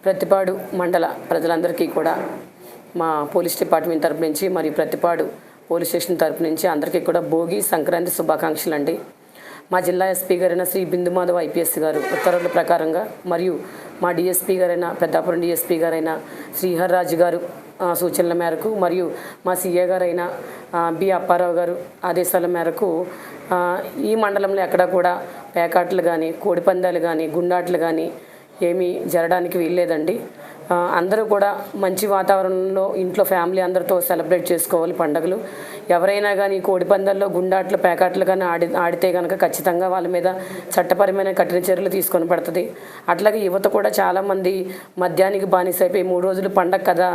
ప్రతిపాడు మండల ప్రజలందరికీ కూడా మా పోలీస్ డిపార్ట్మెంట్ తరపు నుంచి మరియు ప్రతిపాడు పోలీస్ స్టేషన్ తరపు నుంచి అందరికీ కూడా భోగి సంక్రాంతి శుభాకాంక్షలు అండి. మా జిల్లా ఎస్పీ గారైన శ్రీ బిందు మాధవ్ ఐపీఎస్ గారు ఉత్తర్వుల ప్రకారంగా మరియు మా డిఎస్పీ గారైన పెద్దాపురం డిఎస్పీ గారైన శ్రీహర్ రాజు గారు సూచనల మేరకు మరియు మా సీఏ గారైన బి అప్పారావు గారు ఆదేశాల మేరకు ఈ మండలంలో ఎక్కడ కూడా పేకాట్లు కానీ కోడిపందాలు కానీ గుండాట్లు కానీ ఏమీ జరగడానికి వీల్లేదండి. అందరూ కూడా మంచి వాతావరణంలో ఇంట్లో ఫ్యామిలీ అందరితో సెలబ్రేట్ చేసుకోవాలి పండుగలు. ఎవరైనా కానీ కోడిపందాల్లో గుండాట్లు పేకాట్లు కానీ ఆడితే కనుక ఖచ్చితంగా వాళ్ళ మీద చట్టపరమైన కఠిన చర్యలు తీసుకొని పడుతుంది. అట్లాగే యువత కూడా చాలామంది మద్యానికి బానిసైపోయి 3 రోజులు పండగ కదా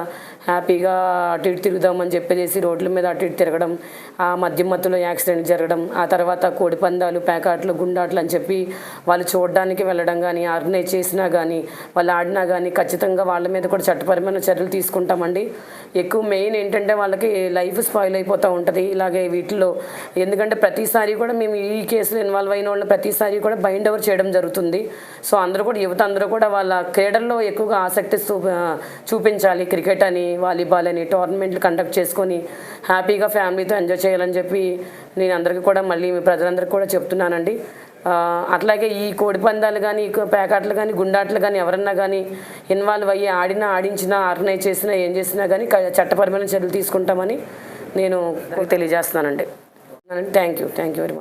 హ్యాపీగా అటు ఇటు తిరుగుదామని చెప్పేసి రోడ్ల మీద అటు ఇటు తిరగడం, ఆ మద్యం మత్తులో యాక్సిడెంట్ జరగడం, ఆ తర్వాత కోడిపందాలు పేకాట్లు గుండాట్లు అని చెప్పి వాళ్ళు చూడడానికి వెళ్ళడం కానీ ఆర్గనైజ్ చేసినా కానీ వాళ్ళు ఆడినా కానీ ఖచ్చితంగా వాళ్ళ మీద కూడా చట్టపరమైన చర్యలు తీసుకుంటామండి. ఎక్కువ మెయిన్ ఏంటంటే వాళ్ళకి లైఫ్ స్పాయిల్ అయిపోతూ ఉంటుంది ఇలాగే వీటిలో. ఎందుకంటే ప్రతిసారి కూడా మేము ఈ కేసులో ఇన్వాల్వ్ అయిన వాళ్ళని ప్రతిసారి కూడా బైండ్ ఓవర్ చేయడం జరుగుతుంది. సో అందరూ కూడా యువత అందరూ కూడా వాళ్ళ క్రీడల్లో ఎక్కువగా ఆసక్తి చూపించాలి. క్రికెట్ అని వాలీబాల్ అని టోర్నమెంట్లు కండక్ట్ చేసుకొని హ్యాపీగా ఫ్యామిలీతో ఎంజాయ్ చేయాలని చెప్పి నేను అందరికీ కూడా మళ్ళీ ప్రజలందరికీ కూడా చెప్తున్నానండి. అట్లాగే ఈ కోడిపందాలు కానీ పేకాట్లు కానీ గుండాట్లు కానీ ఎవరన్నా కానీ ఇన్వాల్వ్ అయ్యి ఆడించినా ఆర్గనైజ్ చేసినా ఏం చేసినా కానీ చట్టపరమైన చర్యలు తీసుకుంటామని నేను తెలియజేస్తున్నానండి. Thank you very much.